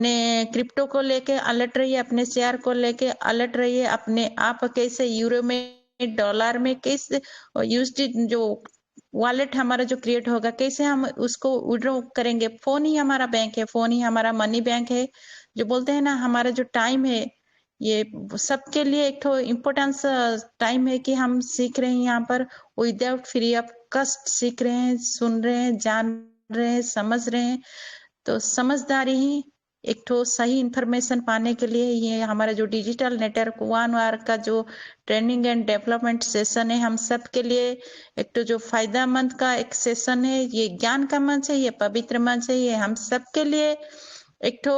अपने क्रिप्टो को लेके अलर्ट रहिए, अपने शेयर को लेके अलर्ट रहिए, अपने आप कैसे यूरो में डॉलर में कैसे यूएसडी जो वॉलेट हमारा जो क्रिएट होगा कैसे हम उसको विड्रॉ करेंगे। फोन ही हमारा बैंक है, फोन ही हमारा मनी बैंक है। जो बोलते हैं ना हमारा जो टाइम है ये सबके लिए एक तो इम्पोर्टेंस टाइम है कि हम सीख रहे हैं यहाँ पर विदाउट फ्री ऑफ कस्ट सीख रहे हैं, सुन रहे हैं, जान रहे हैं, समझ रहे हैं। तो समझदारी ही एक तो सही इंफॉर्मेशन पाने के लिए ये हमारा जो डिजिटल नेटवर्क 1 आवर का जो ट्रेनिंग एंड डेवलपमेंट सेशन है हम सब के लिए एक तो जो फायदेमंद का एक सेशन है। ये ज्ञान का मंच है, ये पवित्र मंच है, ये हम सब के लिए एक तो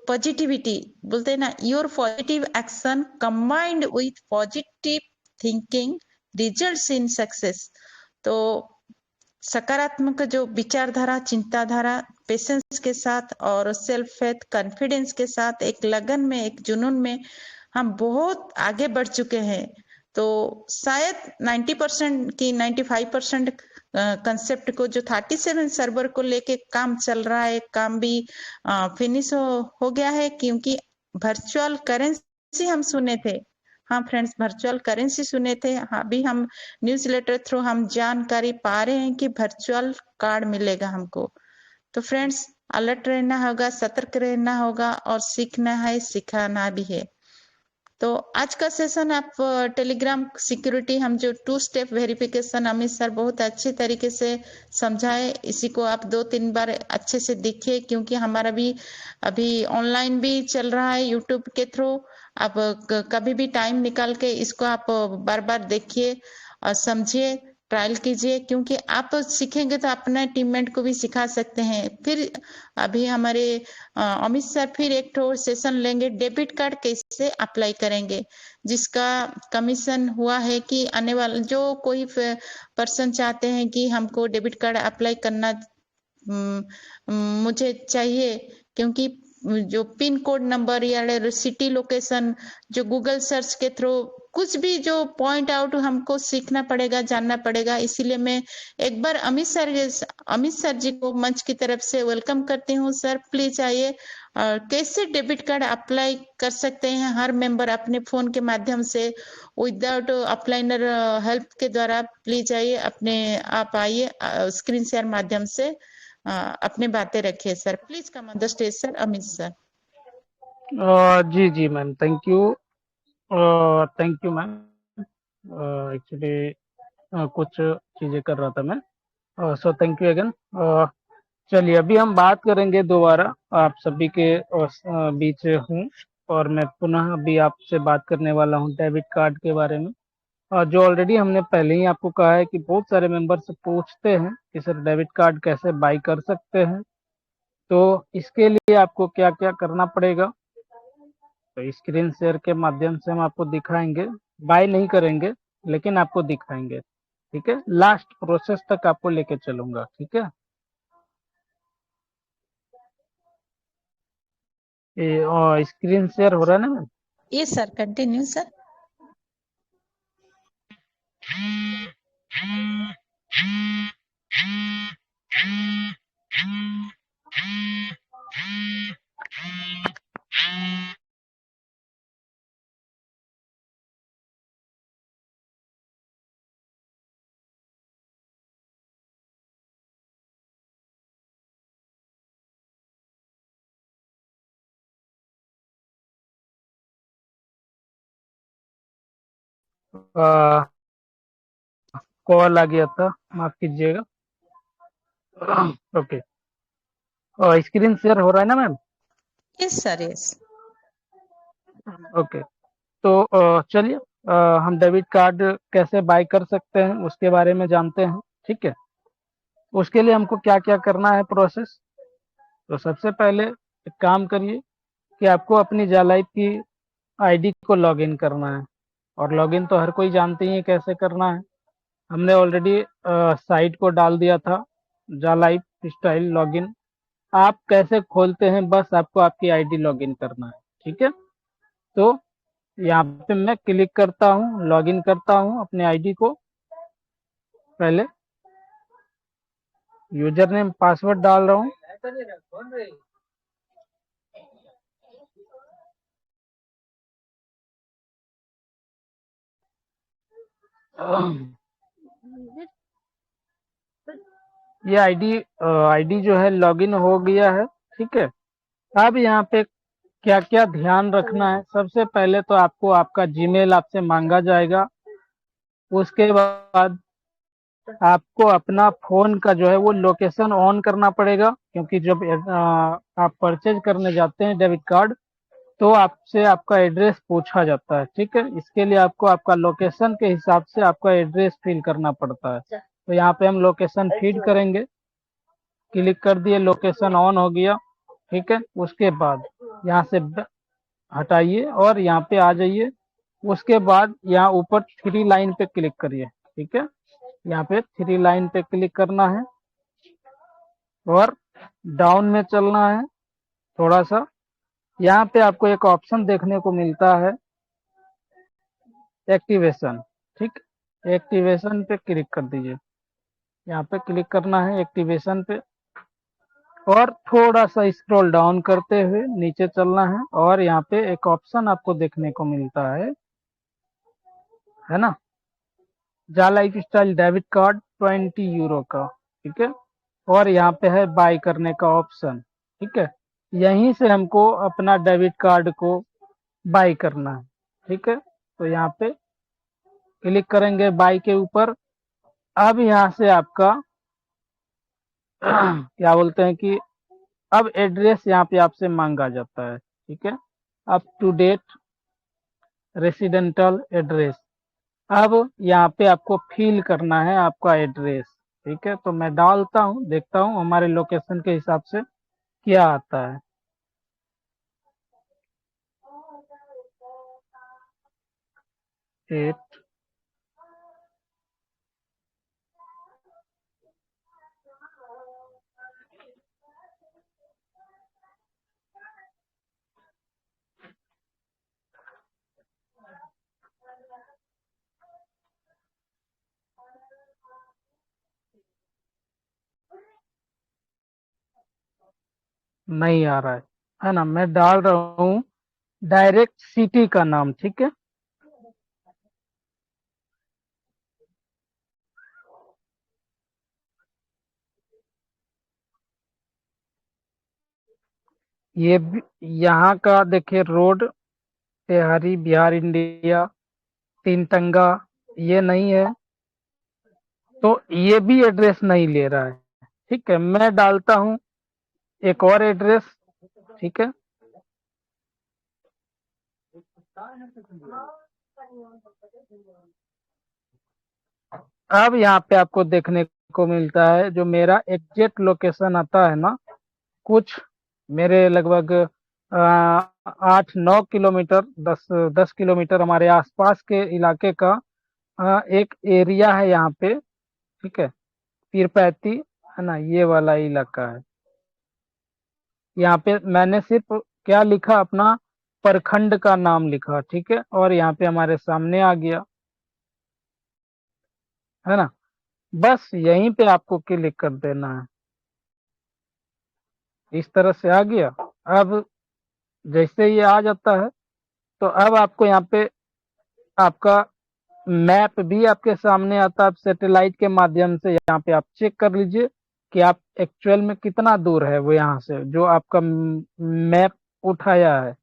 पॉजिटिविटी बोलते हैं ना, your positive action combined with positive thinking results in success. तो सकारात्मक जो विचारधारा, चिंताधारा, पेशेंस के साथ और सेल्फ फेथ, कॉन्फिडेंस के साथ एक लगन में, एक जुनून में हम बहुत आगे बढ़ चुके हैं। तो शायद 90% की 95% कंसेप्ट को जो 37 सर्वर को लेके काम चल रहा है, काम भी फिनिश हो गया है, क्योंकि वर्चुअल करेंसी हम सुने थे। हाँ फ्रेंड्स, वर्चुअल करेंसी सुने थे। हाँ, अभी हम न्यूज़लेटर थ्रू हम जानकारी पा रहे हैं कि वर्चुअल कार्ड मिलेगा हमको। तो फ्रेंड्स, अलर्ट रहना होगा, सतर्क रहना होगा और सीखना है, सिखाना भी है। तो आज का सेशन आप टेलीग्राम सिक्योरिटी हम जो 2 स्टेप वेरिफिकेशन अमित सर बहुत अच्छे तरीके से समझाए, इसी को आप 2-3 बार अच्छे से देखिए, क्योंकि हमारा भी अभी ऑनलाइन भी चल रहा है यूट्यूब के थ्रू। आप कभी भी टाइम निकाल के इसको आप बार बार देखिए और समझिए, ट्रायल कीजिए, क्योंकि आप सीखेंगे तो अपने टीममेट को भी सिखा सकते हैं। फिर अभी हमारे अमित सर फिर एक ठो सेशन लेंगे, डेबिट कार्ड कैसे अप्लाई करेंगे, जिसका कमीशन हुआ है कि आने वाला जो कोई पर्सन चाहते हैं कि हमको डेबिट कार्ड अप्लाई करना मुझे चाहिए, क्योंकि जो पिन कोड नंबर या सिटी लोकेशन जो गूगल सर्च के थ्रू कुछ भी जो पॉइंट आउट हमको सीखना पड़ेगा, जानना पड़ेगा। इसीलिए मैं एक बार अमित सर जी को मंच की तरफ से वेलकम करती हूँ। सर प्लीज आइए, और कैसे डेबिट कार्ड अप्लाई कर सकते हैं हर मेंबर अपने फोन के माध्यम से विदाउट अपलाइनर हेल्प के द्वारा। प्लीज आइए, अपने आप आइए, स्क्रीन शेयर माध्यम से अपनी बातें रखिए। Sir please come on the stage sir, Amit sir. जी जी ma'am, thank you. Ma'am. Actually कुछ चीज़ें कर रहा था मैं, सो थैंक यू अगेन। चलिए, अभी हम बात करेंगे दोबारा, आप सभी के बीच हूँ और मैं पुनः अभी आपसे बात करने वाला हूँ डेबिट कार्ड के बारे में। जो ऑलरेडी हमने पहले ही आपको कहा है कि बहुत सारे मेंबर्स पूछते हैं कि सर डेबिट कार्ड कैसे बाई कर सकते हैं। तो इसके लिए आपको क्या क्या करना पड़ेगा, तो स्क्रीन शेयर के माध्यम से हम आपको दिखाएंगे। बाय नहीं करेंगे लेकिन आपको दिखाएंगे, ठीक है। लास्ट प्रोसेस तक आपको लेके चलूंगा, ठीक है। ये स्क्रीन शेयर हो रहा है ना ma'am? Yes sir, continue sir. Call आ गया था, माफ कीजिएगा। ओके, स्क्रीन शेयर हो रहा है ना ma'am? Yes sir, yes. Okay, तो चलिए, हम डेबिट कार्ड कैसे बाय कर सकते हैं उसके बारे में जानते हैं, ठीक है। उसके लिए हमको क्या क्या करना है प्रोसेस। तो सबसे पहले एक काम करिए कि आपको अपनी जालाइफ की आईडी को लॉगिन करना है, और लॉगिन तो हर कोई जानते ही है कैसे करना है। हमने ऑलरेडी साइट को डाल दिया था, जालाइफ स्टाइल लॉगिन। आप कैसे खोलते हैं, बस आपको आपकी आईडी लॉगिन करना है, ठीक है। तो यहाँ पे मैं क्लिक करता हूँ, लॉगिन करता हूँ अपने आईडी को। पहले यूजर नेम पासवर्ड डाल रहा हूँ, ये आईडी जो है लॉगिन हो गया है। ठीक है, अब यहाँ पे क्या क्या ध्यान रखना है। सबसे पहले तो आपको आपका जीमेल आपसे मांगा जाएगा। उसके बाद आपको अपना फोन का जो है वो लोकेशन ऑन करना पड़ेगा, क्योंकि जब आप परचेज करने जाते हैं डेबिट कार्ड तो आपसे आपका एड्रेस पूछा जाता है। ठीक है, इसके लिए आपको आपका लोकेशन के हिसाब से आपका एड्रेस फिल करना पड़ता है। तो यहाँ पे हम लोकेशन फीड करेंगे, क्लिक कर दिए, लोकेशन ऑन हो गया। ठीक है, उसके बाद यहाँ से हटाइए और यहाँ पे आ जाइए। उसके बाद यहाँ ऊपर थ्री लाइन पे क्लिक करिए। ठीक है, यहाँ पे थ्री लाइन पे क्लिक करना है और डाउन में चलना है थोड़ा सा। यहाँ पे आपको एक ऑप्शन देखने को मिलता है एक्टिवेशन। ठीक, एक्टिवेशन पे क्लिक कर दीजिए। यहाँ पे क्लिक करना है एक्टिवेशन पे और थोड़ा सा स्क्रॉल डाउन करते हुए नीचे चलना है और यहाँ पे एक ऑप्शन आपको देखने को मिलता है ना, जा life style debit card 20 euro का। ठीक है, और यहाँ पे है बाय करने का ऑप्शन। ठीक है, यहीं से हमको अपना डेबिट कार्ड को बाय करना है। ठीक है, तो यहाँ पे क्लिक करेंगे बाय के ऊपर। अब यहाँ से आपका क्या बोलते हैं कि अब एड्रेस यहाँ पे आपसे मांगा जाता है। ठीक है, up to date residential address. अब यहाँ पे आपको फिल करना है आपका एड्रेस। ठीक है, तो मैं डालता हूँ, देखता हूँ हमारे लोकेशन के हिसाब से क्या आता है। एट नहीं आ रहा है ना, मैं डाल रहा हूँ डायरेक्ट सिटी का नाम। ठीक है, ये यहाँ का देखिए रोड तेहारी बिहार इंडिया तीनटंगा, ये नहीं है तो ये भी एड्रेस नहीं ले रहा है। ठीक है, मैं डालता हूँ एक और एड्रेस। ठीक है, अब यहाँ पे आपको देखने को मिलता है जो मेरा एग्जैक्ट लोकेशन आता है ना, कुछ मेरे लगभग 8-9 किलोमीटर 10-10 किलोमीटर हमारे आसपास के इलाके का एक एरिया है यहाँ पे। ठीक है, पीरपैती है ना, ये वाला इलाका है। यहाँ पे मैंने सिर्फ क्या लिखा, अपना प्रखंड का नाम लिखा। ठीक है, और यहाँ पे हमारे सामने आ गया, है ना। बस यहीं पे आपको क्लिक कर देना है, इस तरह से आ गया। अब जैसे ये आ जाता है तो अब आपको यहाँ पे आपका मैप भी आपके सामने आता है। आप सैटेलाइट के माध्यम से यहाँ पे आप चेक कर लीजिए कि आप एक्चुअल में कितना दूर है वो यहाँ से, जो आपका मैप उठाया है।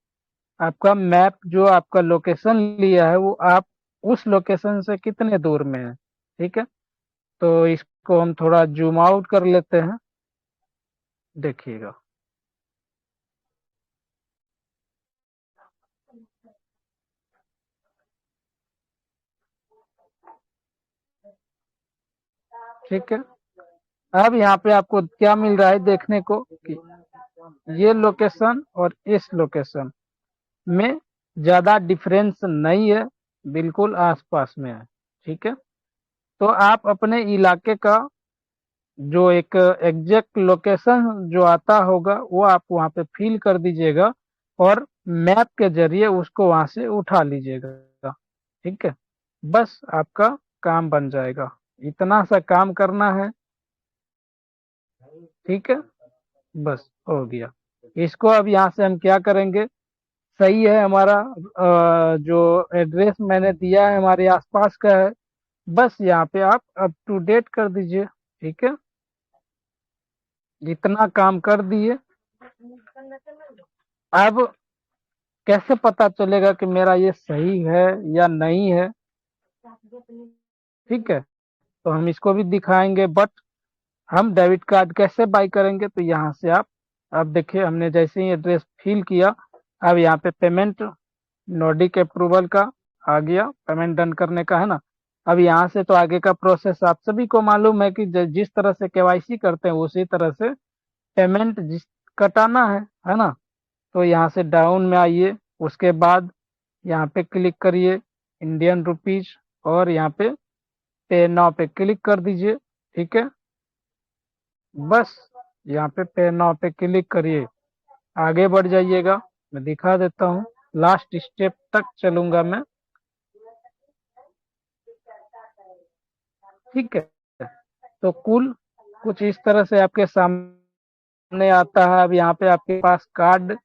आपका मैप जो आपका लोकेशन लिया है वो आप उस लोकेशन से कितने दूर में है। ठीक है, तो इसको हम थोड़ा जूम आउट कर लेते हैं, देखिएगा। ठीक है, अब यहाँ पे आपको क्या मिल रहा है देखने को कि ये लोकेशन और इस लोकेशन में ज्यादा डिफरेंस नहीं है, बिल्कुल आसपास में है। ठीक है, तो आप अपने इलाके का जो एक एग्जैक्ट लोकेशन जो आता होगा वो आप वहाँ पे फिल कर दीजिएगा और मैप के जरिए उसको वहाँ से उठा लीजिएगा। ठीक है, बस आपका काम बन जाएगा, इतना सा काम करना है। ठीक है, बस हो गया। इसको अब यहाँ से हम क्या करेंगे, सही है हमारा जो एड्रेस मैंने दिया है हमारे आसपास का है, बस यहाँ पे आप अप टू डेट कर दीजिए। ठीक है, जितना काम कर दिए। अब कैसे पता चलेगा कि मेरा ये सही है या नहीं है? ठीक है, तो हम इसको भी दिखाएंगे, बट हम डेबिट कार्ड कैसे बाई करेंगे? तो यहाँ से आप, अब देखिए हमने जैसे ही एड्रेस फिल किया, अब यहाँ पे पेमेंट नोडिक अप्रूवल का आ गया, पेमेंट डन करने का है ना। अब यहाँ से तो आगे का प्रोसेस आप सभी को मालूम है कि जिस तरह से केवाईसी करते हैं उसी तरह से पेमेंट जिस कटाना है ना। तो यहाँ से डाउन में आइए, उसके बाद यहाँ पे क्लिक करिए इंडियन रुपीज, और यहाँ पे नाउ पे क्लिक कर दीजिए। ठीक है, बस यहाँ पे नाउ पे क्लिक करिए, आगे बढ़ जाइएगा। मैं दिखा देता हूँ, लास्ट स्टेप तक चलूंगा मैं। ठीक है, तो कुल कुछ इस तरह से आपके सामने आता है। अब यहाँ पे आपके पास कार्ड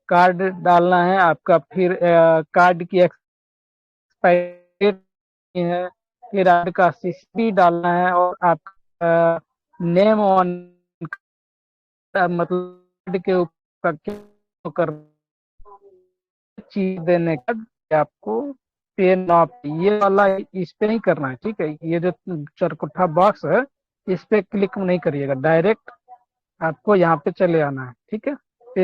कार्ड डालना है आपका, फिर कार्ड की एक्सपायरी है, फिर आपका सीसी डालना है, और आपका नेम ऑन मतलब के ऊपर क्या कर चीज देने का आपको पे नॉप ये वाला इस पे नहीं करना है। ठीक है, ये जो चरकुट्ठा बॉक्स है इस पे क्लिक नहीं करिएगा, डायरेक्ट आपको यहाँ पे चले आना है। ठीक है,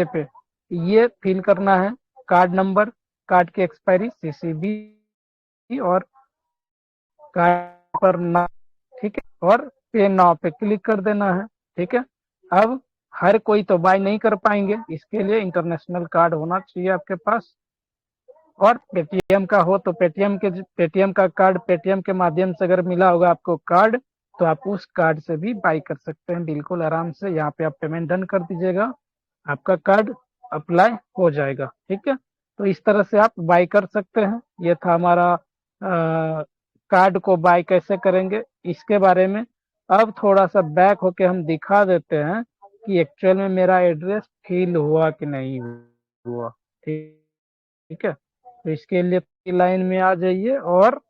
पे ये फिल करना है, कार्ड नंबर, कार्ड की एक्सपायरी, सीसीबी, और कार्ड पर ना। ठीक है, और पे नाउ पे क्लिक कर देना है। ठीक है, अब हर कोई तो बाय नहीं कर पाएंगे, इसके लिए इंटरनेशनल कार्ड होना चाहिए आपके पास। और पेटीएम का हो तो पेटीएम का कार्ड, पेटीएम के माध्यम से अगर मिला होगा आपको कार्ड, तो आप उस कार्ड से भी बाई कर सकते हैं बिल्कुल आराम से। यहाँ पे आप पेमेंट डन कर दीजिएगा, आपका कार्ड अप्लाई हो जाएगा। ठीक है, तो इस तरह से आप बाई कर सकते हैं। ये था हमारा कार्ड को बाई कैसे करेंगे इसके बारे में। अब थोड़ा सा बैक होके हम दिखा देते हैं कि एक्चुअल में मेरा एड्रेस फिल हुआ कि नहीं हुआ। ठीक ठीक है, तो इसके लिए लाइन में आ जाइए, और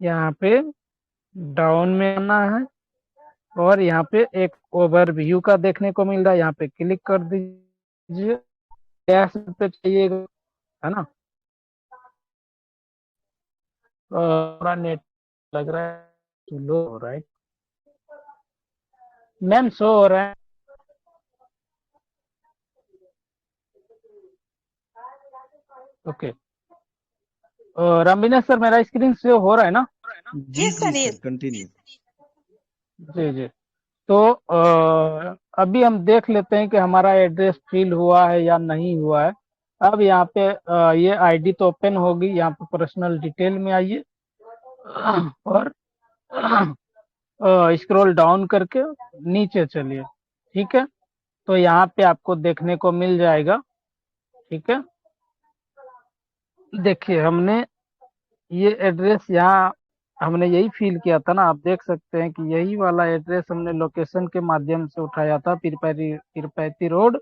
यहाँ पे डाउन में आना है, और यहाँ पे एक ओवरव्यू का देखने को मिल रहा है, यहाँ पे क्लिक कर दीजिए। डैश पे चाहिएगा, है ना। थोड़ा नेट लग रहा है स्लो हो रहा है। मैम शो हो रहा है। ओके, रामविनेश सर मेरा स्क्रीन से हो रहा है ना? जी जी सर, कंटिन्यू। जी जी, तो अभी हम देख लेते हैं कि हमारा एड्रेस फिल हुआ है या नहीं हुआ है। अब यहाँ पे ये आईडी तो ओपन होगी, यहाँ पे पर्सनल डिटेल में आइए, और स्क्रॉल डाउन करके नीचे चलिए। ठीक है, तो यहाँ पे आपको देखने को मिल जाएगा। ठीक है, देखिए हमने ये एड्रेस यहाँ हमने यही फील किया था ना, आप देख सकते हैं कि यही वाला एड्रेस हमने लोकेशन के माध्यम से उठाया था, तिरपैती रोड,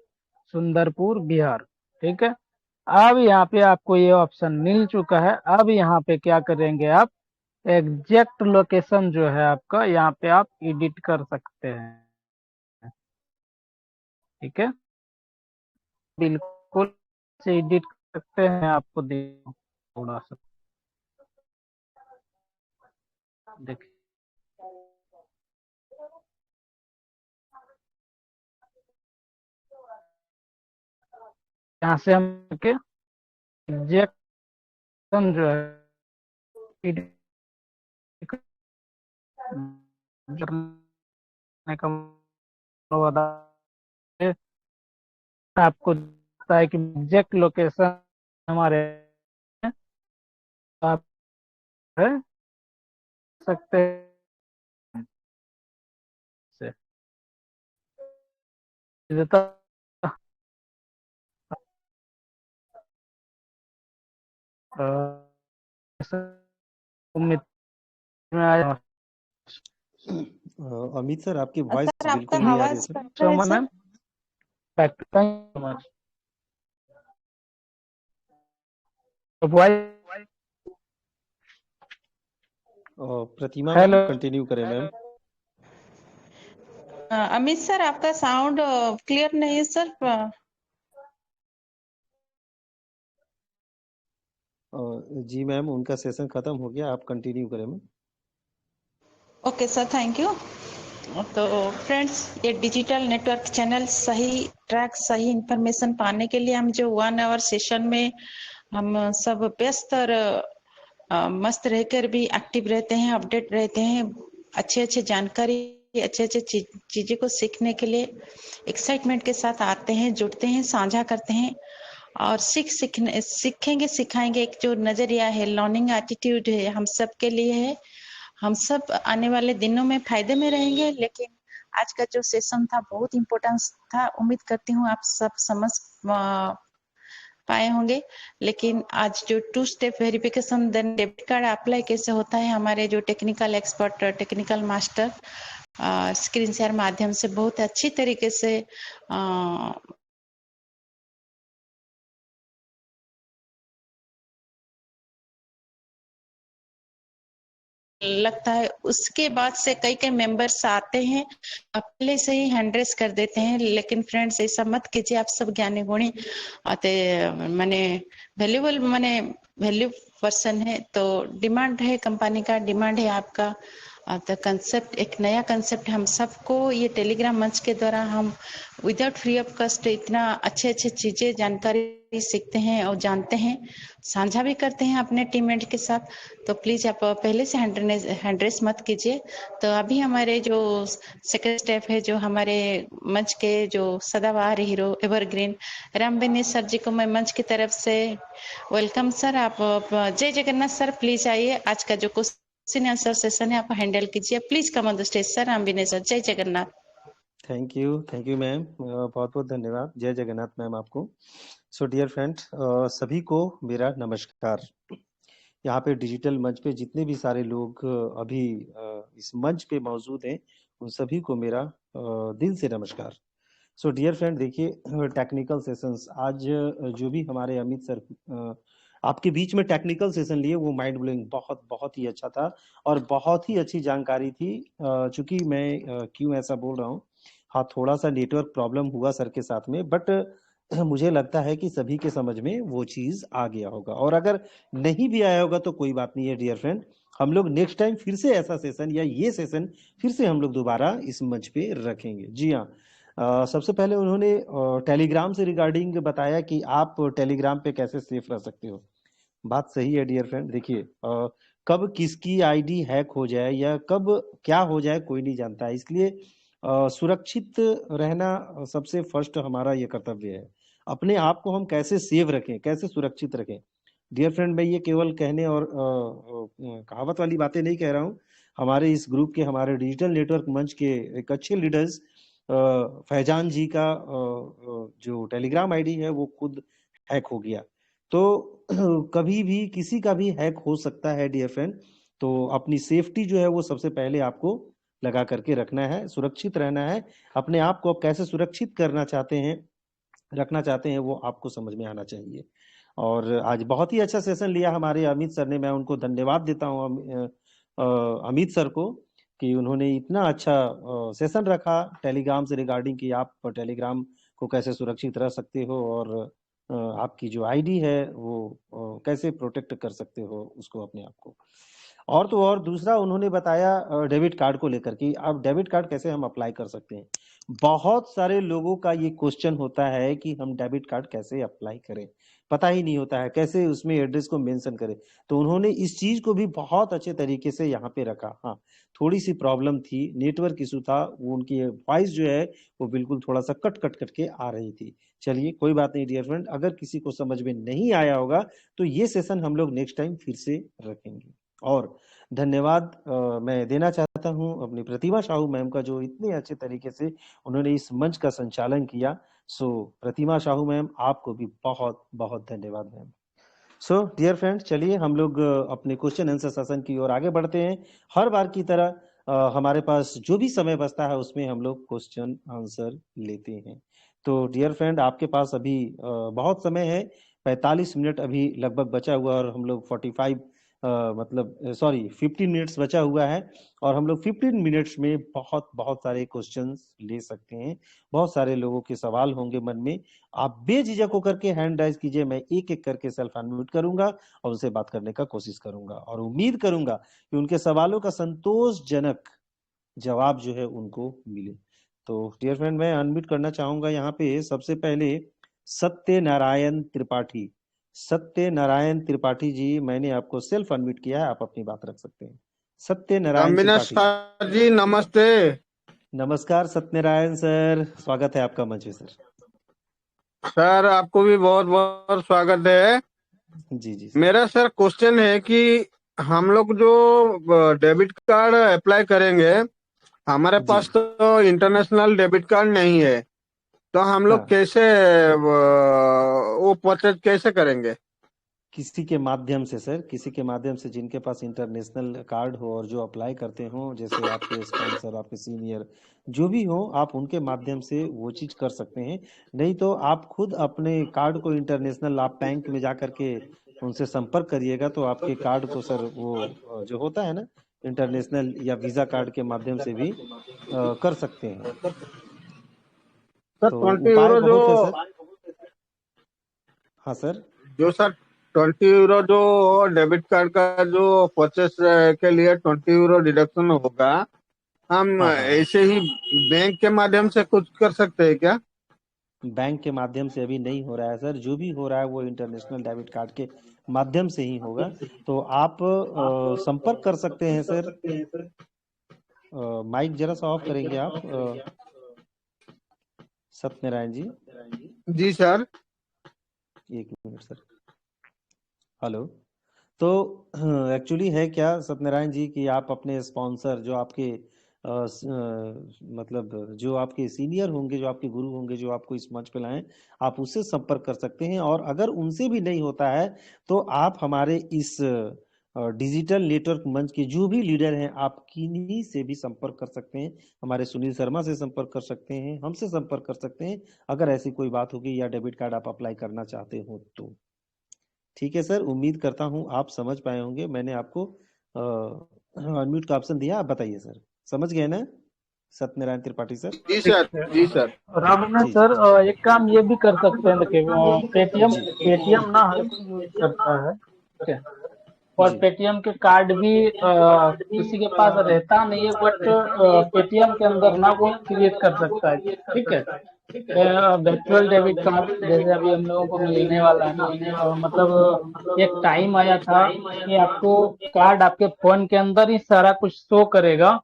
सुंदरपुर, बिहार। ठीक है, अब यहाँ पे आपको ये ऑप्शन मिल चुका है। अब यहाँ पे क्या करेंगे आप, एग्जैक्ट लोकेशन जो है आपका यहाँ पे आप एडिट कर सकते हैं। ठीक है, बिल्कुल से एडिट कर सकते हैं, आपको थोड़ा सा देखिए, यहाँ से हम के एग्जैक्ट जो है edit करने का वादा है। आपको पता है कि एग्जैक्ट लोकेशन हमारे आप है सकते हैं से देता उम्मीद में आया। अमित सर, आपकी वॉइस सर आपका बिल्कुल नहीं आ रही है आवाज सर। कट रहा है sir. Ma'am back to thank you much. Pratima ma'am hello continue करें मैम। अमित सर, आपका साउंड क्लियर नहीं है सर। जी मैम, उनका सेशन खत्म हो गया, आप कंटिन्यू करें ma'am. Okay sir, thank you. तो फ्रेंड्स, ये डिजिटल नेटवर्क चैनल सही ट्रैक, सही इंफॉर्मेशन पाने के लिए हम जो 1 आवर सेशन में हम सब व्यस्त और मस्त रहकर भी एक्टिव रहते हैं, अपडेट रहते हैं, अच्छे अच्छे जानकारी, अच्छे अच्छे चीजें को सीखने के लिए एक्साइटमेंट के साथ आते हैं, जुड़ते हैं, साझा करते हैं और सीखेंगे, सिखाएंगे। एक जो नजरिया है, लर्निंग एटीट्यूड है, हम सब के लिए है। हम सब आने वाले दिनों में फायदे में रहेंगे। लेकिन आज का जो सेशन था बहुत इम्पोर्टेंस था, उम्मीद करती हूँ आप सब समझ पाए होंगे। लेकिन आज जो 2 step verification then debit card apply कैसे होता है, हमारे जो technical expert, technical master screen share माध्यम से बहुत अच्छी तरीके से लगता है। उसके बाद से कई कई मेंबर्स आते हैं, पहले से ही हैंड रेस कर देते हैं। लेकिन फ्रेंड्स, ऐसा मत कीजिए। आप सब ज्ञानी गुणी आते माने वैल्यूबल माने वैल्यू पर्सन है, तो डिमांड है कंपनी का, डिमांड है आपका। तो कंसेप्ट, एक नया कंसेप्ट हम सबको ये टेलीग्राम मंच के द्वारा हम विदाउट फ्री ऑफ कॉस्ट इतना अच्छे अच्छे चीजें, जानकारी सीखते हैं और जानते हैं, साझा भी करते हैं अपने टीममेट के साथ। तो प्लीज आप पहले से हैंड्रेस मत कीजिए। तो अभी हमारे जो सेकंड स्टेप है, जो हमारे मंच के जो सदाबहार hero evergreen Ram Beni sir ji को मैं मंच की तरफ से वेलकम सर। आप जय जगन्नाथ सर, प्लीज आइए। आज का जो क्वेश्चन आंसर सेशन है आप हैंडल कीजिए। Please come on the stage sir. Ram Beni sir, जय जगन्नाथ। थैंक यू मैम, बहुत बहुत धन्यवाद। जय जगन्नाथ मैम आपको। सो डियर फ्रेंड, सभी को मेरा नमस्कार। यहाँ पे डिजिटल मंच पे जितने भी सारे लोग अभी इस मंच पे मौजूद हैं, उन सभी को मेरा दिल से नमस्कार। सो डियर फ्रेंड, देखिए टेक्निकल सेशंस आज जो भी हमारे अमित सर आपके बीच में टेक्निकल सेशन लिए, वो माइंड ब्लोइंग, बहुत बहुत ही अच्छा था और बहुत ही अच्छी जानकारी थी। चूंकि मैं क्यों ऐसा बोल रहा हूँ, हाँ थोड़ा सा नेटवर्क प्रॉब्लम हुआ सर के साथ में, बट मुझे लगता है कि सभी के समझ में वो चीज आ गया होगा। और अगर नहीं भी आया होगा तो कोई बात नहीं है डियर फ्रेंड, हम लोग नेक्स्ट टाइम फिर से ऐसा सेशन या ये सेशन फिर से हम लोग दोबारा इस मंच पे रखेंगे। जी हाँ, सबसे पहले उन्होंने टेलीग्राम से रिगार्डिंग बताया कि आप टेलीग्राम पे कैसे सेफ रह सकते हो। बात सही है डियर फ्रेंड। देखिए कब किसकी आईडी हैक हो जाए या कब क्या हो जाए कोई नहीं जानता है, इसलिए सुरक्षित रहना सबसे फर्स्ट हमारा ये कर्तव्य है। अपने आप को हम कैसे सेव रखें, कैसे सुरक्षित रखें। डियर फ्रेंड, मैं ये केवल कहने और कहावत वाली बातें नहीं कह रहा हूँ। हमारे इस ग्रुप के, हमारे डिजिटल नेटवर्क मंच के एक अच्छे लीडर्स फैजान जी का जो टेलीग्राम आईडी है वो खुद हैक हो गया। तो कभी भी किसी का भी हैक हो सकता है डियर फ्रेंड। तो अपनी सेफ्टी जो है वो सबसे पहले आपको लगा करके रखना है, सुरक्षित रहना है। अपने आप को आप कैसे सुरक्षित करना चाहते हैं, रखना चाहते हैं, वो आपको समझ में आना चाहिए। और आज बहुत ही अच्छा सेशन लिया हमारे अमित सर ने, मैं उनको धन्यवाद देता हूँ अमित सर को, कि उन्होंने इतना अच्छा सेशन रखा टेलीग्राम से रिगार्डिंग, कि आप टेलीग्राम को कैसे सुरक्षित रह सकते हो और आपकी जो आईडी है वो कैसे प्रोटेक्ट कर सकते हो उसको, अपने आप को। और तो और दूसरा उन्होंने बताया डेबिट कार्ड को लेकर, कि अब डेबिट कार्ड कैसे हम अप्लाई कर सकते हैं। बहुत सारे लोगों का ये क्वेश्चन होता है कि हम डेबिट कार्ड कैसे अप्लाई करें, पता ही नहीं होता है कैसे उसमें एड्रेस को मेंशन करें। तो उन्होंने इस चीज को भी बहुत अच्छे तरीके से यहाँ पे रखा। हाँ, थोड़ी सी प्रॉब्लम थी, नेटवर्क इशू था, वो उनकी वॉइस जो है वो बिल्कुल थोड़ा सा कट कट कट के आ रही थी। चलिए कोई बात नहीं डियर फ्रेंड, अगर किसी को समझ में नहीं आया होगा तो ये सेशन हम लोग नेक्स्ट टाइम फिर से रखेंगे। और धन्यवाद मैं देना चाहता हूं अपनी प्रतिमा साहू मैम का, जो इतने अच्छे तरीके से उन्होंने इस मंच का संचालन किया। सो प्रतिमा साहू मैम, आपको भी बहुत बहुत धन्यवाद मैम। सो डियर फ्रेंड्स, चलिए हम लोग अपने क्वेश्चन आंसर सेशन की ओर आगे बढ़ते हैं। हर बार की तरह हमारे पास जो भी समय बचता है उसमें हम लोग क्वेश्चन आंसर लेते हैं। तो डियर फ्रेंड, आपके पास अभी बहुत समय है, 45 मिनट अभी लगभग बचा हुआ, और हम लोग 45 मतलब सॉरी 15 मिनट्स बचा हुआ है और हम लोग 15 मिनट्स में बहुत बहुत सारे क्वेश्चंस ले सकते हैं। बहुत सारे लोगों के सवाल होंगे मन में। आप बेझिझक होकर के हैंड राइज कीजिए, मैं एक एक करके सेल्फ अनम्यूट करूंगा और उनसे बात करने का कोशिश करूंगा और उम्मीद करूंगा कि उनके सवालों का संतोषजनक जवाब जो है उनको मिले। तो डियर फ्रेंड, मैं अनम्यूट करना चाहूंगा यहाँ पे सबसे पहले सत्यनारायण त्रिपाठी। सत्यनारायण त्रिपाठी जी, मैंने आपको सेल्फ अनम्यूट किया है, आप अपनी बात रख सकते हैं। सत्यनारायण अविनाश त्रिपाठी जी। सर जी नमस्ते। नमस्कार सत्यनारायण सर, स्वागत है आपका मंच पे सर। सर आपको भी बहुत बहुत स्वागत है। जी जी सर। मेरा सर क्वेश्चन है कि हम लोग जो डेबिट कार्ड अप्लाई करेंगे, हमारे जी पास तो इंटरनेशनल डेबिट कार्ड नहीं है, तो हम लोग हाँ, कैसे वो परचेज कैसे करेंगे? किसी के माध्यम से सर, किसी के माध्यम से जिनके पास इंटरनेशनल कार्ड हो और जो अप्लाई करते हो, जैसे आपके स्पॉन्सर, आपके सीनियर जो भी हो, आप उनके माध्यम से वो चीज कर सकते हैं। नहीं तो आप खुद अपने कार्ड को इंटरनेशनल, आप बैंक में जा करके उनसे संपर्क करिएगा तो आपके कार्ड को सर वो जो होता है ना इंटरनेशनल या वीजा कार्ड के माध्यम से भी कर सकते हैं। सर तो 20 उपाय यूरो जो बहुत है सर। हाँ सर। जो सर 20 यूरो जो डेबिट कार्ड का जो परचेस के लिए 20 यूरो डिडक्शन होगा, हम हाँ हाँ हाँ। ऐसे ही बैंक के माध्यम से कुछ कर सकते हैं क्या? बैंक के माध्यम से अभी नहीं हो रहा है सर, जो भी हो रहा है वो इंटरनेशनल डेबिट कार्ड के माध्यम से ही होगा। तो आप संपर्क कर सकते हैं सर। माइक जरा सा ऑफ करेंगे आप सत्यनारायण जी। जी सर। एक मिनट सर। हेलो। तो एक्चुअली है क्या सत्यनारायण जी कि आप अपने स्पॉन्सर जो आपके मतलब जो आपके सीनियर होंगे, जो आपके गुरु होंगे, जो आपको इस मंच पे लाएं, आप उससे संपर्क कर सकते हैं। और अगर उनसे भी नहीं होता है तो आप हमारे इस डिजिटल नेटवर्क मंच के जो भी लीडर हैं, आप किन्हीं से भी संपर्क कर सकते हैं। हमारे सुनील शर्मा से संपर्क कर सकते हैं, हमसे संपर्क कर सकते हैं अगर ऐसी कोई बात होगी या डेबिट कार्ड आप अप्लाई करना चाहते हो तो। ठीक है सर, उम्मीद करता हूँ आप समझ पाए होंगे। मैंने आपको अनम्यूट का ऑप्शन दिया, आप बताइए सर, समझ गए ना सत्यनारायण त्रिपाठी सर? जी ठीक सर। है। जी सर। राम में जी जी सर एक काम ये भी कर सकते हैं, देखिए पेटीएम जी पेटीएम ना हर कोई यूज करता है, ठीक है। और जी पेटीएम के कार्ड भी किसी के पास रहता नहीं है, बट पेटीएम के अंदर ना वो क्रिएट कर सकता है, ठीक है। वर्चुअल डेबिट कार्ड जैसे अभी हम लोगों को मिलने वाला है ना, मतलब एक टाइम आया था कि आपको कार्ड आपके फोन के अंदर ही सारा कुछ शो करेगा,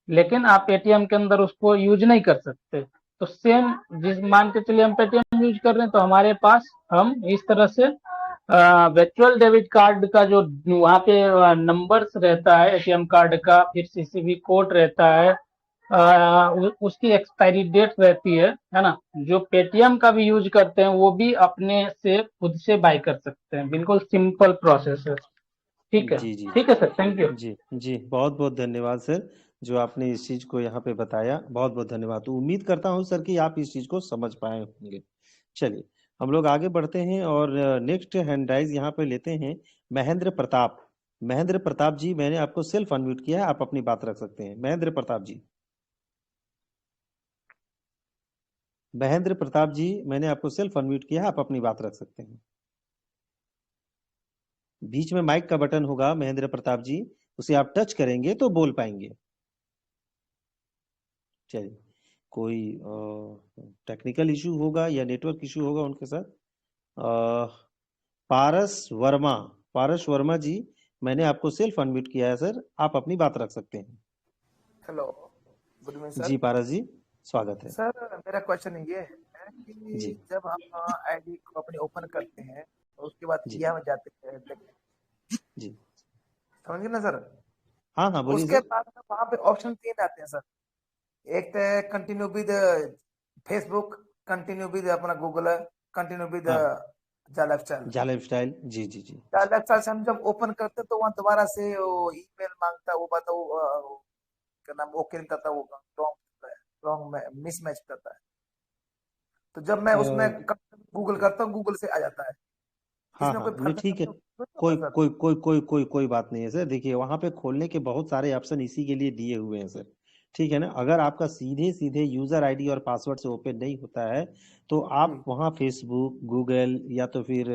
लेकिन आप पेटीएम के अंदर उसको यूज नहीं कर सकते। तो सेम जिस मान के चलिए हम पेटीएम यूज कर रहे हैं, तो हमारे पास हम इस तरह से वर्चुअल डेबिट कार्ड का जो वहाँ पे नंबर्स रहता है एटीएम कार्ड का, फिर सीसीवी कोड रहता है, उसकी एक्सपायरी डेट रहती है ना। जो पेटीएम का भी यूज करते हैं वो भी अपने से खुद से बाय कर सकते हैं, बिल्कुल सिंपल प्रोसेस है, ठीक है। जी जी ठीक है सर, थैंक यू। जी जी, बहुत बहुत धन्यवाद सर, जो आपने इस चीज को यहाँ पे बताया, बहुत बहुत धन्यवाद। तो उम्मीद करता हूँ सर कि आप इस चीज को समझ पाए होंगे। चलिए हम लोग आगे बढ़ते हैं और नेक्स्ट हैंड राइज यहाँ पे लेते हैं महेंद्र प्रताप। महेंद्र प्रताप जी, मैंने आपको सेल्फ अनम्यूट किया है, आप अपनी बात रख सकते हैं महेंद्र प्रताप जी। महेंद्र प्रताप जी, मैंने आपको सेल्फ अनम्यूट किया है, आप अपनी बात रख सकते हैं। बीच में माइक का बटन होगा महेंद्र प्रताप जी, उसे आप टच करेंगे तो बोल पाएंगे। चलिए, कोई टेक्निकल इशू होगा या नेटवर्क इशू होगा उनके साथ। पारस वर्मा। पारस वर्मा जी, मैंने आपको सेल्फ अनम्यूट किया है सर, आप अपनी बात रख सकते हैं। हेलो, गुड इवनिंग जी सर। पारस जी, स्वागत है। सर मेरा क्वेश्चन ये है कि जी जब हम आईडी को अपनी ओपन करते हैं और उसके बाद जी इंडिया में जाते हैं, जी। समझ गए ना सर? हाँ हाँ, बोलिए उसके सर। बाद वहाँ पे ऑप्शन 3 आते हैं सर। एक तो continue with Facebook, continue with अपना गूगल, कंटिन्यू विद हाँ, जा लाइफस्टाइल। जा लाइफस्टाइल, जी जी जी जा लाइफस्टाइल से हम जब ओपन करते हैं तो वहाँ दोबारा से वो ईमेल मांगता है, वो बात क्या नाम, ओके नहीं करता, वो रॉन्ग मिसमैच करता है। तो जब मैं उसमें गूगल करता हूँ, गूगल से आ जाता है। हाँ इसमें हाँ कोई नहीं फर्क ठीक है, तो नहीं कोई होता सर? कोई कोई कोई कोई कोई बात नहीं है सर। देखिए वहां पे खोलने के बहुत सारे ऑप्शन इसी के लिए दिए हुए हैं सर, ठीक है ना। अगर आपका सीधे सीधे यूजर आईडी और पासवर्ड से ओपन नहीं होता है तो आप जी वहाँ फेसबुक, गूगल या तो फिर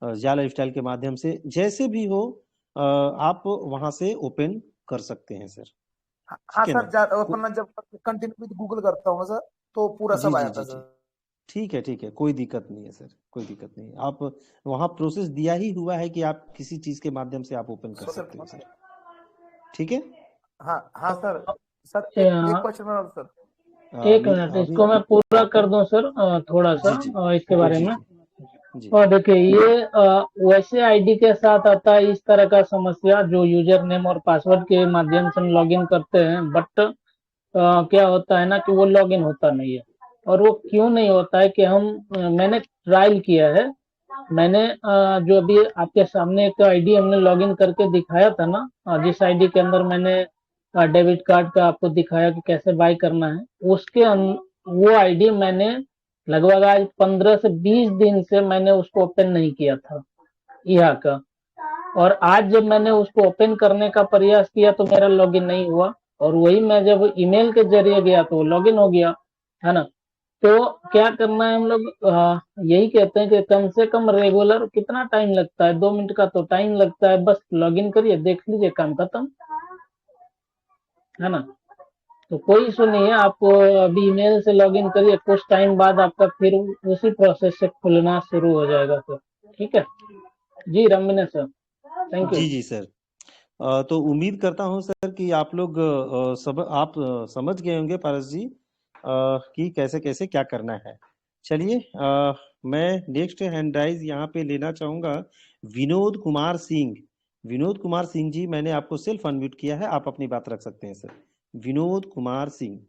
जिया लाइफस्टाइल के माध्यम से जैसे भी हो आप वहां से ओपन कर सकते हैं सर, हाँ हाँ ठीक है सर, ना। अपन मैं जब कंटिन्यू विद गूगल करता हूँ सर, तो पूरा जी सब आ जी जाता जी है जी सर। ठीक है, कोई दिक्कत नहीं है सर, कोई दिक्कत नहीं है। आप वहाँ प्रोसेस दिया ही हुआ है कि आप किसी चीज के माध्यम से आप ओपन कर सर सकते हो सर, ठीक है। हाँ हाँ सर। सर ए, एक क्वेश्चन और सर। एक अभी मिनट अभी इसको मैं पूरा कर दूं सर, थोड़ा सा जी जी इसके बारे जी में। जी जी और देखिए ये वैसे आईडी के साथ आता है इस तरह का समस्या, जो यूजर नेम और पासवर्ड के माध्यम से हम लॉगिन करते हैं, बट क्या होता है ना कि वो लॉगिन होता नहीं है। और वो क्यों नहीं होता है कि मैंने ट्रायल किया है। मैंने जो अभी आपके सामने एक आईडी हमने लॉगिन करके दिखाया था ना, जिस आईडी के अंदर मैंने डेबिट कार्ड का आपको दिखाया कि कैसे बाय करना है, वो आईडी मैंने लगभग आज 15 से 20 दिन से मैंने उसको ओपन नहीं किया था, यहाँ का। और आज जब मैंने उसको ओपन करने का प्रयास किया तो मेरा लॉगिन नहीं हुआ, और वही मैं जब ईमेल के जरिए गया तो लॉगिन हो गया, है ना। तो क्या करना है हम लोग, यही कहते हैं कि कम से कम रेगुलर कितना टाइम लगता है, 2 मिनट का तो टाइम लगता है, बस लॉगिन करिए, देख लीजिए, काम खत्म, है ना। तो कोई इशू नहीं है, आप अभी ईमेल से लॉगिन करिए, कुछ टाइम बाद आपका फिर उसी प्रोसेस से खुलना शुरू हो जाएगा सर, ठीक है। जी रमने सर, थैंक यू। जी जी सर। तो उम्मीद करता हूँ सर कि आप लोग समझ गए होंगे पारस जी कि कैसे कैसे क्या करना है। चलिए मैं नेक्स्ट हैंड राइज यहाँ पे लेना चाहूंगा विनोद कुमार सिंह। विनोद कुमार सिंह जी, मैंने आपको सेल्फ अनम्यूट किया है, आप अपनी बात रख सकते हैं सर। विनोद कुमार सिंह।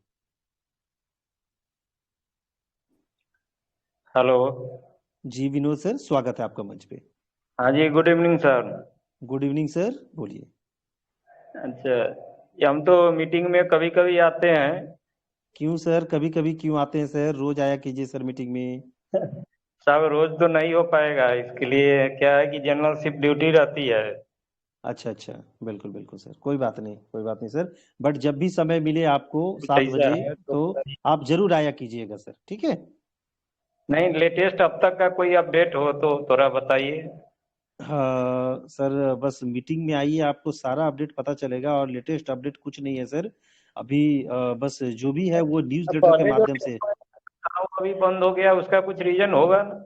हेलो। जी विनोद सर, स्वागत है आपका मंच पे। हाँ जी, good evening sir. Good evening sir, बोलिए। अच्छा, ये हम तो मीटिंग में कभी कभी आते हैं। क्यों सर, कभी कभी क्यों आते हैं सर, रोज आया कीजिए सर मीटिंग में। साहब रोज तो नहीं हो पाएगा, इसके लिए क्या है कि जनरल शिफ्ट ड्यूटी रहती है। अच्छा अच्छा, बिल्कुल बिल्कुल सर, कोई बात नहीं, कोई बात नहीं सर। बट जब भी समय मिले आपको कुछ 7 बजे, ऐसा है तो तो बताइए। आप जरूर आया कीजिएगा सर, ठीक है। नहीं, लेटेस्ट अब तक का कोई अपडेट हो तो थोड़ा बताइए। हाँ सर, बस मीटिंग में आइए, आपको सारा अपडेट पता चलेगा। और लेटेस्ट अपडेट कुछ नहीं है सर अभी। बस जो भी है वो न्यूज़ लेटर के पहले जो माध्यम से। था वो अभी बंद हो गया, उसका कुछ रीजन होगा ना?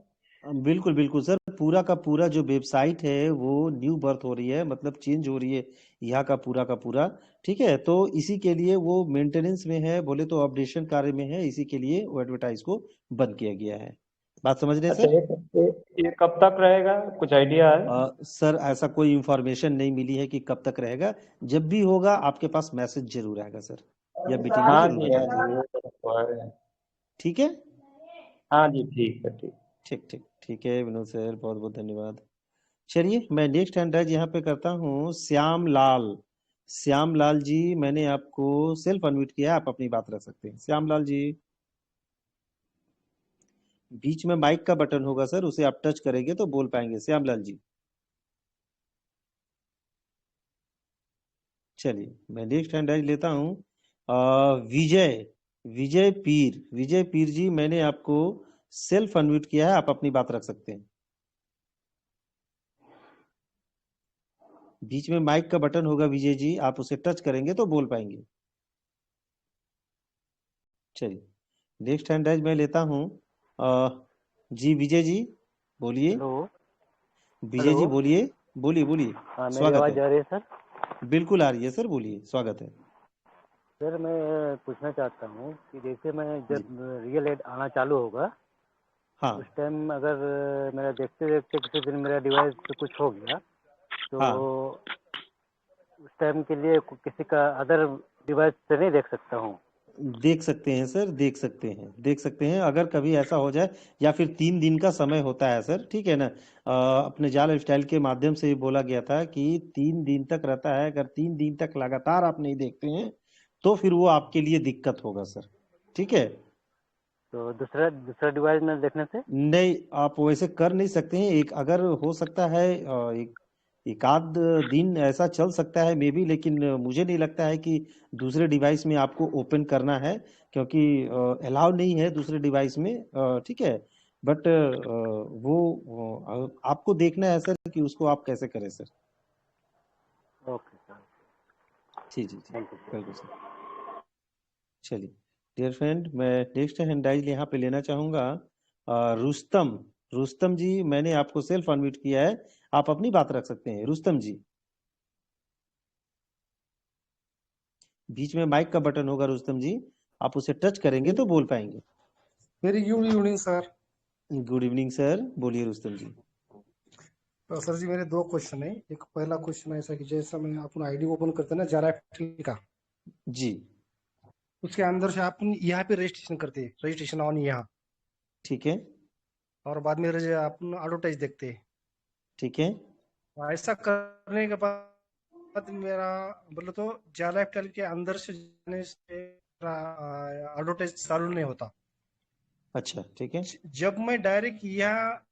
बिल्कुल बिल्कुल सर, पूरा का पूरा जो वेबसाइट है वो न्यू बर्थ हो रही है, मतलब चेंज हो रही है यहाँ का पूरा, ठीक है। तो इसी के लिए वो मेंटेनेंस में है, बोले तो अपडेशन कार्य में है, इसी के लिए वो एडवर्टाइज को बंद किया गया है। बात समझ रहे हैं अच्छा, सर। ये कब तक रहेगा, कुछ आइडिया है? सर ऐसा कोई इंफॉर्मेशन नहीं मिली है कि कब तक रहेगा। जब भी होगा आपके पास मैसेज जरूर आएगा सर, या मीटिंग में हाँ जरूर जी, हाँ बताया जी, जाएगा, वो तो है। ठीक है। हाँ जी, ठीक है, ठीक। ठीक ठीक ठीक है विनोद सर, बहुत बहुत धन्यवाद। चलिए मैं नेक्स्ट हैंड राइज यहाँ पे करता हूँ श्याम लाल। श्याम लाल जी, मैंने आपको सेल्फ अनम्यूट किया है, आप अपनी बात रख सकते हैं श्याम लाल जी। बीच में माइक का बटन होगा सर, उसे आप टच करेंगे तो बोल पाएंगे श्याम लाल जी। चलिए मैं नेक्स्ट हैंड राइज लेता हूँ विजय। विजय पीर जी, मैंने आपको सेल्फ अनम्यूट किया है, आप अपनी बात रख सकते हैं। बीच में माइक का बटन होगा विजय जी, आप उसे टच करेंगे तो बोल पाएंगे। चलिए नेक्स्ट हैंड राइज मैं लेता हूँ जी विजय जी, बोलिए। हेलो। विजय जी हेलो। बोलिए, बोलिए बोलिए, हाँ, मेरी स्वागत आवाज़ है। जा रही है सर? बिल्कुल आ रही है सर, बोलिए, स्वागत है। सर मैं पूछना चाहता हूँ कि जैसे मैं जी जब रियल एड आना चालू होगा, हाँ उस टाइम अगर मेरा देखते देखते किसी दिन मेरा डिवाइस पे कुछ हो गया, तो हाँ, उस टाइम के लिए किसी का अदर डिवाइस से नहीं देख सकता हूँ? देख सकते हैं सर, देख सकते हैं अगर कभी ऐसा हो जाए, या फिर 3 दिन का समय होता है सर, ठीक है ना। अपने जाल स्टाइल के माध्यम से बोला गया था कि 3 दिन तक रहता है, अगर 3 दिन तक लगातार आप नहीं देखते हैं तो फिर वो आपके लिए दिक्कत होगा सर, ठीक है। तो दूसरा डिवाइस में देखने से? नहीं, आप वैसे कर नहीं सकते हैं। एक अगर हो सकता है एक आध दिन ऐसा चल सकता है मे बी, लेकिन मुझे नहीं लगता है कि दूसरे डिवाइस में आपको ओपन करना है, क्योंकि अलाउ नहीं है दूसरे डिवाइस में। ठीक है, बट वो आपको देखना है सर कि उसको आप कैसे करें सर। ओके सर, जी जी जी, थैंक यू सर। बिल्कुल सर। चलिए डियर फ्रेंड, मैं नेक्स्ट हैंड राइज यहाँ पे लेना चाहूंगा। रुस्तम, रुस्तम जी, मैंने आपको सेल्फ अनम्यूट किया है, आप अपनी बात रख सकते हैं रुस्तम जी। बीच में माइक का बटन होगा रुस्तम जी, आप उसे टच करेंगे तो बोल पाएंगे। Very good evening sir. Good evening sir, बोलिए रुस्तम जी। तो सर जी मेरे दो क्वेश्चन है। एक पहला क्वेश्चन ऐसा कि जैसा मैं अपन आईडी ओपन करते हैं ना जारा का, जी उसके अंदर से अपन यहाँ पे रजिस्ट्रेशन करते हैं, रजिस्ट्रेशन ऑन यहाँ, ठीक है, और बाद में अपन एडवर्टाइज देखते हैं। ठीक है, ऐसा करने के बाद मेरा बोले तो जारा के अंदर से जाने से एडवर्टाइज चालू नहीं होता। अच्छा ठीक है, जब मैं डायरेक्ट यहाँ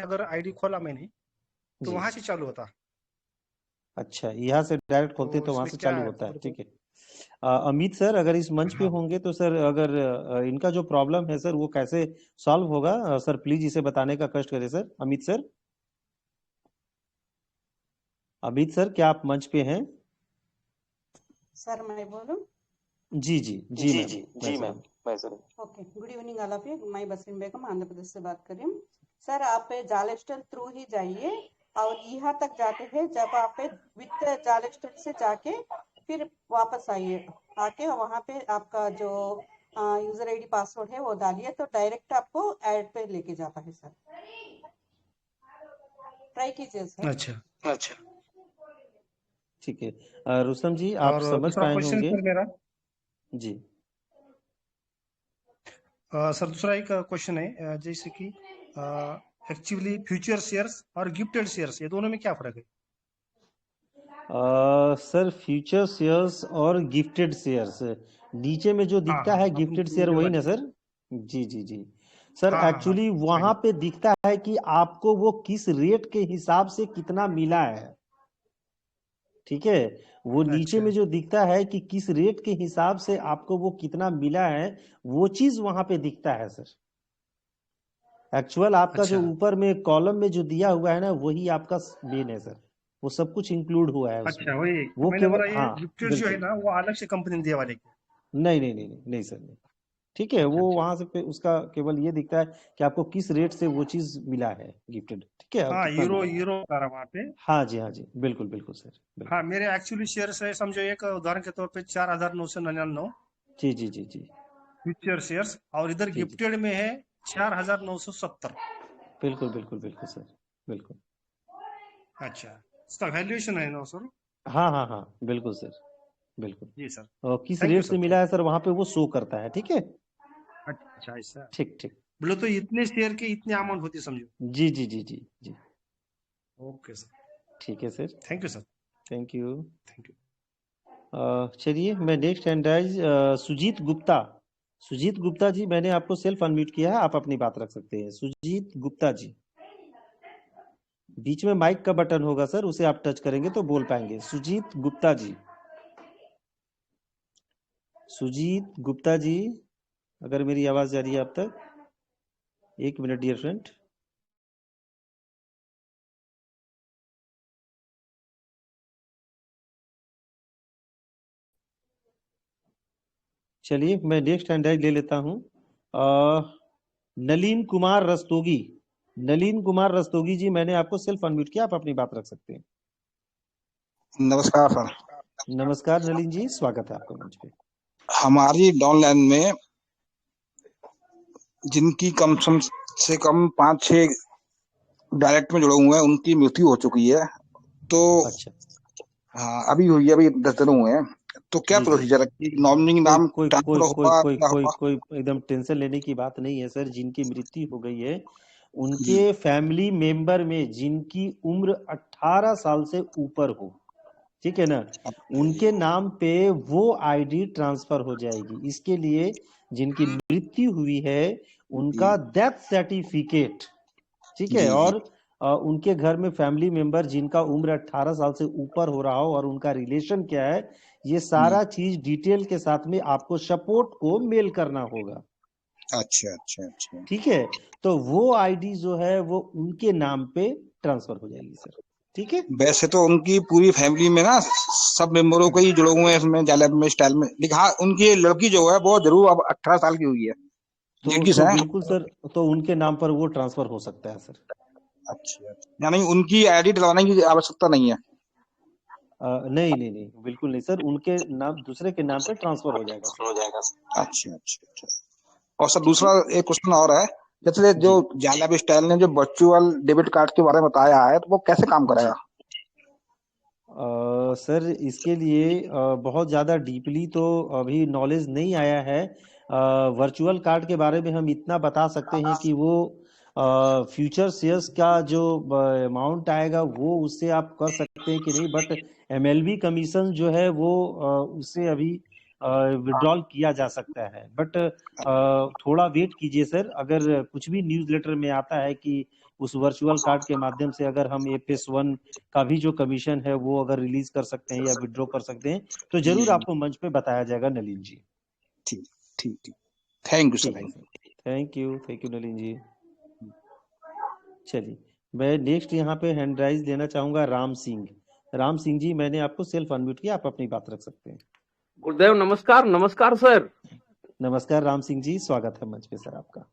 अगर आईडी खोला मैंने तो जी वहां से चालू होता। अच्छा, यहाँ से डायरेक्ट खोलते तो तो वहां इसमें से क्या चालू है होता है, बोले ठीक तो? है। अमित सर, अगर इस मंच पे हाँ होंगे तो सर, अगर इनका जो प्रॉब्लम है सर वो कैसे सॉल्व होगा, सर प्लीज इसे बताने का कष्ट करें sir. Amit sir, Amit sir क्या आप मंच पे हैं? सर मैं बोलूं? जी जी जी मैम, मैं सुन। मैं sir. Okay, good evening all of you. मैं बसरीन बेगम आंध्र प्रदेश से बात कर रही हूँ। सर आप जालेस्टल थ्रू ही जाइए और यहाँ तक जाते हैं, जब आप विथ जालेस्टल से जाके फिर वापस आइए, आके वहाँ पे आपका जो यूजर आईडी पासवर्ड है वो डालिए तो डायरेक्ट आपको ऐड पे लेके जाता है सर। ट्राई कीजिए सर। अच्छा। ठीक है, रुस्तम जी आप और समझ दूसरा पाए क्वेश्चन होंगे। सर मेरा, जी सर दूसरा एक क्वेश्चन है, जैसे कि एक्चुअली फ्यूचर शेयर्स और गिफ्टेड शेयर्स, ये दोनों में क्या फर्क है? सर फ्यूचर शेयर्स और गिफ्टेड शेयर्स, नीचे में जो हाँ दिखता हाँ, है अपन गिफ्टेड शेयर ये वही वाली। ना सर? जी जी जी सर, हाँ हाँ हाँ, एक्चुअली वहां वही। पे दिखता है कि आपको वो किस रेट के हिसाब से कितना मिला है। ठीक है, वो नीचे अच्छा में जो दिखता है कि किस रेट के हिसाब से आपको वो कितना मिला है, वो चीज वहां पे दिखता है सर। एक्चुअल आपका जो अच्छा ऊपर में कॉलम में जो दिया हुआ है ना, वही आपका मेन है सर, वो सब कुछ इंक्लूड हुआ है उसमें। अच्छा, वही तो वो मैंने केवल, बोला ये हाँ गिफ्टेड जो है बिल्कुल, ना वो अलग से कंपनी ने दिया वाले के। नहीं नहीं नहीं नहीं नहीं सर, नहीं। ठीक है, अच्छा वो अच्छा। वहां से उसका केवल ये दिखता है कि आपको किस रेट से वो चीज मिला है गिफ्टेड, ठीक है, और हाँ, कितना यूरो मिला है। यूरो सारा वहाँ पे। हाँ जी बिल्कुल बिल्कुल सर, हाँ, बिल्कुल। मेरे एक्चुअली शेयर्स है, समझो एक उदाहरण के तौर पे 4,999 जी जी जी जी फ्यूचर शेयर्स, और इधर जी जी, गिफ्टेड में है 4,970। बिल्कुल बिल्कुल बिल्कुल सर, बिल्कुल। अच्छा, इसका वैल्यूएशन है ना सर? हाँ हाँ बिल्कुल सर, बिल्कुल। जी सर, और किस थैंक यू रेट से सर, मिला थैंक है सर वहां पे वो शो करता है, ठीक है। यू। अच्छा ऐसा ठीक ठीक, बोले तो इतने शेयर के इतने अमाउंट होती समझो। जी जी जी जी जी, ओके सर, ठीक है sir, thank you sir, thank you. Thank you. चलिए मैं next hand raise Sujeet Gupta, Sujeet Gupta ji, मैंने आपको सेल्फ अनम्यूट किया है, आप अपनी बात रख सकते हैं सुजीत गुप्ता जी। बीच में माइक का बटन होगा सर, उसे आप टच करेंगे तो बोल पाएंगे। सुजीत गुप्ता जी, सुजीत गुप्ता जी, अगर मेरी आवाज जा रही है आप तक, एक मिनट डियर फ्रेंड। चलिए मैं नेक्स्ट हैंड राइज ले लेता हूं। नलीन कुमार रस्तोगी, नलीन कुमार रस्तोगी जी, मैंने आपको सेल्फ अनम्यूट किया, आप अपनी बात रख सकते हैं। नमस्कार सर। नमस्कार नलिन जी, स्वागत है आपका मंच पे। हमारी डाउनलाइन में जिनकी कम से कम 5-6 डायरेक्ट में जुड़े हुए हैं उनकी मृत्यु हो चुकी है, तो अच्छा, हाँ अभी हुई है, अभी 10 दिन हुए हैं, तो क्या जी जी, प्रोसीजर है कि नॉमिनी कोई नाम कोई कोई ट्रांसफर कोई होगा, कोई क्या कोई होगा? कोई एकदम टेंशन लेने की बात नहीं है सर। जिनकी मृत्यु हो गई है जी उनके फैमिली मेंबर में जिनकी उम्र 18 साल से ऊपर हो, ठीक है ना, जी उनके नाम पे वो आईडी ट्रांसफर हो जाएगी। इसके लिए जिनकी मृत्यु हुई है उनका डेथ सर्टिफिकेट, ठीक है, जी जी और उनके घर में फैमिली मेंबर जिनका उम्र 18 साल से ऊपर हो रहा हो और उनका रिलेशन क्या है, ये सारा चीज डिटेल के साथ में आपको सपोर्ट को मेल करना होगा। अच्छा अच्छा अच्छा। ठीक है, तो वो आईडी जो है वो उनके नाम पे ट्रांसफर हो जाएगी सर। ठीक है, वैसे तो उनकी पूरी फैमिली में ना सब मेंबरों को ही जुड़े हुए हैं इसमें जालैब में स्टाइल में, लेकिन हाँ उनकी लड़की जो है वो जरूर अब 18 साल की हुई है, लेडीज तो है। बिल्कुल सर, तो उनके नाम पर वो ट्रांसफर हो सकता है सर। अच्छा, यानी उनकी आईडी डलवाने की आवश्यकता नहीं है। नहीं नहीं नहीं, बिल्कुल नहीं सर, उनके नाम दूसरे के नाम पे ट्रांसफर हो जाएगा सर। अच्छा अच्छा अच्छा। और सर ठीक है दूसरा एक क्वेश्चन और है, जैसे जो जी। जालैब स्टाइल ने जो वर्चुअल डेबिट कार्ड के बारे में बताया है तो वो कैसे काम करेगा? सर इसके लिए बहुत ज़्यादा डीपली तो अभी नॉलेज नहीं आया है। वर्चुअल कार्ड के बारे में हम इतना बता सकते हैं कि वो फ्यूचर शेयर्स का जो अमाउंट आएगा वो उससे आप कर सकते हैं कि नहीं, बट एमएलबी कमीशन जो है वो उससे अभी विड्रॉल किया जा सकता है। बट थोड़ा वेट कीजिए सर, अगर कुछ भी न्यूज़लेटर में आता है कि उस वर्चुअल कार्ड के माध्यम से अगर हम FS1 का भी जो कमीशन है वो अगर रिलीज कर सकते हैं या विड्रॉ कर सकते हैं तो जरूर आपको मंच पे बताया जाएगा नलिन जी। ठीक ठीक ठीक, थैंक यू सर, ठीक है सर, थैंक यू नलिन जी। चलिए, मैं नेक्स्ट यहाँ पे हैंड राइज लेना चाहूंगा राम सिंह। राम सिंह जी, मैंने आपको सेल्फ अनम्यूट किया, आप अपनी बात रख सकते हैं। गुरुदेव नमस्कार। नमस्कार सर। नमस्कार राम सिंह जी, स्वागत है मंच पे सर आपका।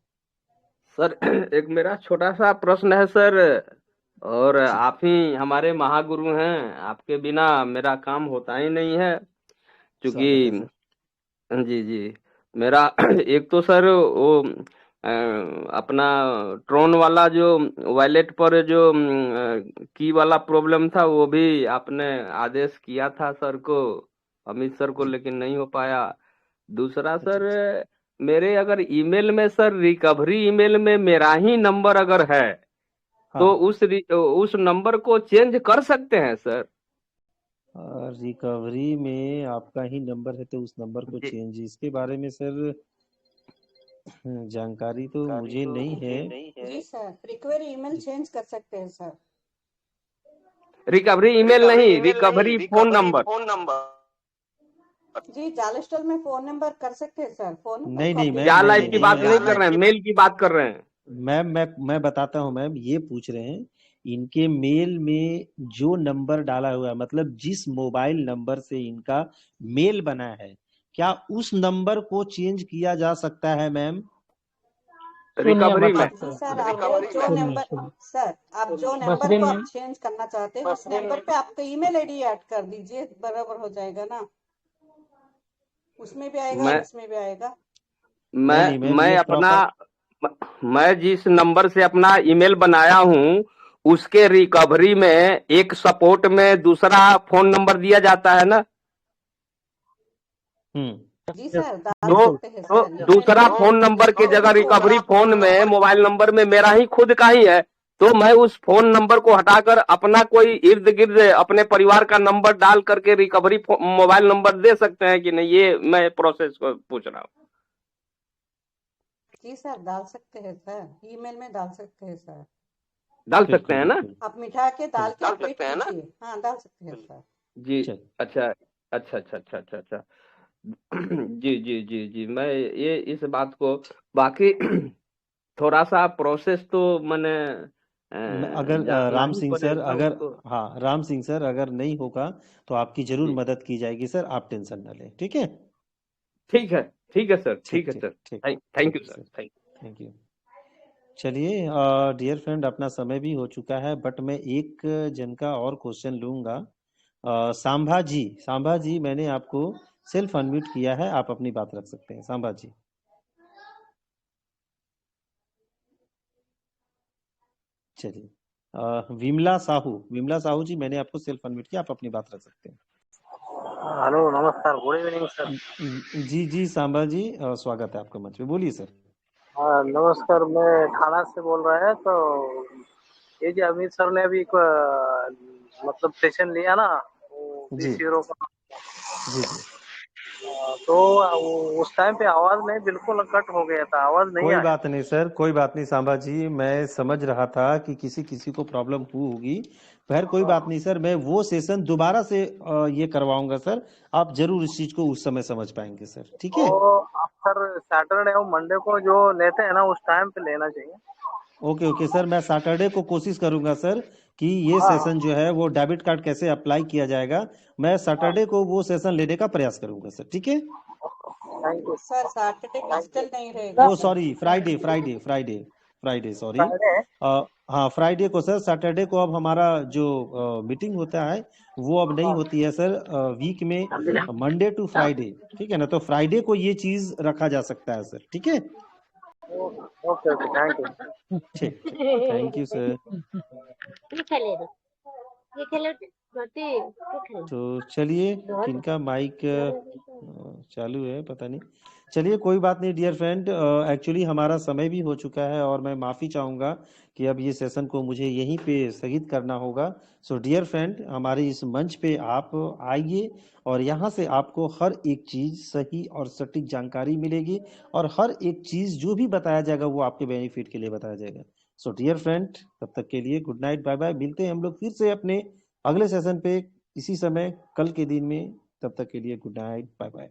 सर एक मेरा छोटा सा प्रश्न है सर, और आप ही हमारे महागुरु हैं, आपके बिना मेरा काम होता ही नहीं है, क्योंकि जी जी मेरा एक तो सर वो अपना ट्रोन वाला जो वॉलेट पर जो की वाला प्रॉब्लम था वो भी आपने आदेश किया था सर को, अमित सर को, लेकिन नहीं हो पाया। दूसरा सर, मेरे अगर ईमेल में सर रिकवरी ईमेल में मेरा ही नंबर अगर है तो उस नंबर को चेंज कर सकते हैं सर? रिकवरी में आपका ही नंबर है तो उस नंबर को चेंज, इसके बारे में सर जानकारी तो मुझे नहीं है। जी सर, रिकवरी ईमेल चेंज कर सकते हैं सर। रिकवरी ईमेल नहीं, रिकवरी फोन नंबर। जी जालस्टल में फोन नंबर कर सकते हैं सर। फोन नहीं नहीं मैम, क्या लाइफ की बात नहीं कर रहे हैं, मेल की बात कर रहे हैं मैम। मैं बताता हूँ मैम, ये पूछ रहे हैं इनके मेल में जो नंबर डाला हुआ है, मतलब जिस मोबाइल नंबर से इनका मेल बना है, क्या उस नंबर को चेंज किया जा सकता है मैम? रिकवरी में? सर आप जो नंबर सर आप जो नंबर को आप चेंज करना चाहते हैं उस नंबर पे आपका ईमेल आईडी ऐड कर दीजिए, बराबर हो जाएगा ना, उसमें भी आएगा इसमें भी आएगा। मैं अपना मैं जिस नंबर से अपना ईमेल बनाया हूँ उसके रिकवरी में एक सपोर्ट में दूसरा फोन नंबर दिया जाता है ना। जी सर, तो दूसरा फोन नंबर के जगह रिकवरी फोन में मोबाइल नंबर में मेरा ही खुद का ही है, तो मैं उस फोन नंबर को हटाकर अपना कोई इर्द गिर्द अपने परिवार का नंबर डाल करके रिकवरी मोबाइल नंबर दे सकते हैं कि नहीं? ये मैं प्रोसेस को पूछ रहा हूँ। जी सर डाल सकते हैं सर, ईमेल में डाल सकते हैं सर। डाल सकते हैं ना? आप मिटा के डाल सकते हैं ना? हाँ डाल सकते हैं सर। जी अच्छा अच्छा अच्छा अच्छा अच्छा अच्छा जी जी जी जी, मैं ये इस बात को बाकी थोड़ा सा प्रोसेस तो मैंने अगर राम सिंह सर अगर राम सिंह सर अगर नहीं होगा तो आपकी जरूर मदद की जाएगी सर, आप टेंशन न लें। ठीक है, ठीक है सर, ठीक है sir, thank you sir, thank you. चलिए डियर फ्रेंड, अपना समय भी हो चुका है, बट मैं एक जन का और क्वेश्चन लूंगा। सांभा जी, मैंने आपको सेल्फ अनम्यूट किया है, आप अपनी बात रख सकते हैं सांभा जी। चलिए विमला साहू जी, मैंने आपको सेल्फ अनम्यूट किया, आप अपनी बात रख सकते हैं। हेलो नमस्कार, गुड इवनिंग सर। जी सांभा जी, स्वागत है आपका मंच पे, बोलिए सर। नमस्कार, मैं थाना से बोल रहा है। तो ये जो अमित सर ने अभी मतलब सेशन लिया ना जी का, जी तो उस टाइम पे आवाज नहीं, बिल्कुल कट हो गया था, आवाज नहीं कोई आया। बात नहीं सर, कोई बात नहीं सांबा जी, मैं समझ रहा था कि किसी किसी को प्रॉब्लम हुई होगी। खैर कोई बात नहीं सर, मैं वो सेशन दोबारा से ये करवाऊंगा सर। आप जरूर इस चीज को उस समय समझ पाएंगे सर, ठीक है। तो आप सर सैटरडे और मंडे को जो लेते हैं ना, उस टाइम पे लेना चाहिए। ओके ओके सर, मैं सैटरडे को कोशिश करूंगा सर कि ये हाँ सेशन जो है वो डेबिट कार्ड कैसे अप्लाई किया जाएगा, मैं सैटरडे को वो सेशन लेने का प्रयास करूंगा सर, ठीक है। Thank you. Sir Saturday digital नहीं रहेगा ओ sir. Sorry, Friday sorry. Friday हाँ फ्राइडे को सर, सैटरडे को अब हमारा जो मीटिंग होता है वो अब नहीं होती है सर, वीक में मंडे टू फ्राइडे, ठीक है ना। तो फ्राइडे को ये चीज रखा जा सकता है सर, ठीक है। Okay okay, thank you. ठीक, थैंक यू सर। तो चलिए, किनका माइक चालू है पता नहीं। चलिए कोई बात नहीं डियर फ्रेंड, एक्चुअली हमारा समय भी हो चुका है और मैं माफ़ी चाहूँगा कि अब ये सेशन को मुझे यहीं पे स्थगित करना होगा। सो डियर फ्रेंड, हमारे इस मंच पे आप आइए और यहाँ से आपको हर एक चीज़ सही और सटीक जानकारी मिलेगी और हर एक चीज़ जो भी बताया जाएगा वो आपके बेनिफिट के लिए बताया जाएगा। सो डियर फ्रेंड, तब तक के लिए गुड नाइट, बाय बाय। मिलते हैं हम लोग फिर से अपने अगले सेशन पे इसी समय कल के दिन में। तब तक के लिए गुड नाइट, बाय बाय।